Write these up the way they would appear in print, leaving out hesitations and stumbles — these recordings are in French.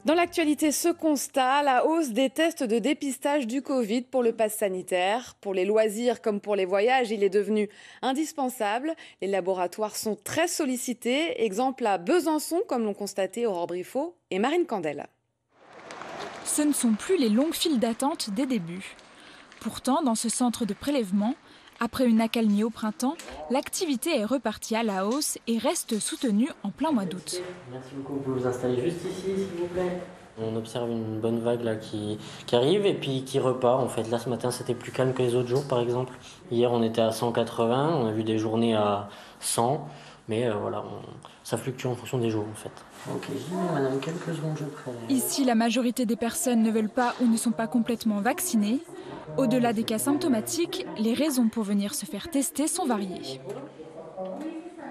Dans l'actualité, ce constat, la hausse des tests de dépistage du Covid pour le pass sanitaire. Pour les loisirs comme pour les voyages, il est devenu indispensable. Les laboratoires sont très sollicités. Exemple à Besançon, comme l'ont constaté Aurore Briffaut et Marine Candel. Ce ne sont plus les longues files d'attente des débuts. Pourtant, dans ce centre de prélèvement, après une accalmie au printemps, l'activité est repartie à la hausse et reste soutenue en plein mois d'août. Merci beaucoup, vous pouvez vous installer juste ici, s'il vous plaît. On observe une bonne vague là, qui arrive et puis qui repart. En fait, là, ce matin, c'était plus calme que les autres jours, par exemple. Hier, on était à 180, on a vu des journées à 100. Mais voilà, ça fluctue en fonction des jours, en fait. Ok, madame, quelques secondes, je prélève. Ici, la majorité des personnes ne veulent pas ou ne sont pas complètement vaccinées. Au-delà des cas symptomatiques, les raisons pour venir se faire tester sont variées.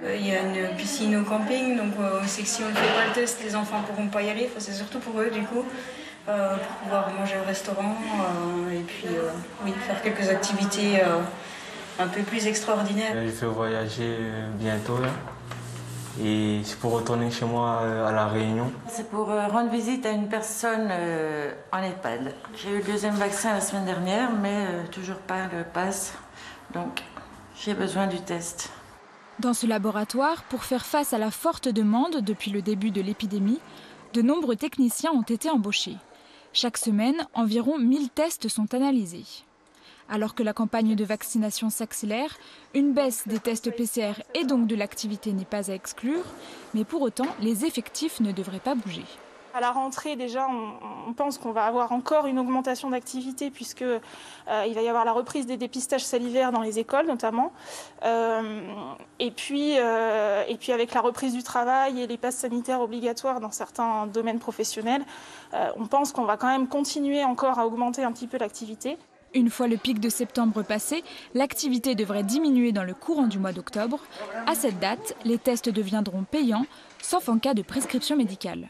Il y a une piscine au camping, donc on sait que si on ne fait pas le test, les enfants ne pourront pas y aller. Enfin, c'est surtout pour eux, du coup, pour pouvoir manger au restaurant et puis oui, faire quelques activités un peu plus extraordinaires. Je vais voyager bientôt là. Et c'est pour retourner chez moi à La Réunion. C'est pour rendre visite à une personne en EHPAD. J'ai eu le deuxième vaccin la semaine dernière, mais toujours pas le pass. Donc j'ai besoin du test. Dans ce laboratoire, pour faire face à la forte demande depuis le début de l'épidémie, de nombreux techniciens ont été embauchés. Chaque semaine, environ 1000 tests sont analysés. Alors que la campagne de vaccination s'accélère, une baisse des tests PCR et donc de l'activité n'est pas à exclure, mais pour autant, les effectifs ne devraient pas bouger. À la rentrée, déjà, on pense qu'on va avoir encore une augmentation d'activité puisque il va y avoir la reprise des dépistages salivaires dans les écoles notamment. Et puis avec la reprise du travail et les passes sanitaires obligatoires dans certains domaines professionnels, on pense qu'on va quand même continuer encore à augmenter un petit peu l'activité. Une fois le pic de septembre passé, l'activité devrait diminuer dans le courant du mois d'octobre. À cette date, les tests deviendront payants, sauf en cas de prescription médicale.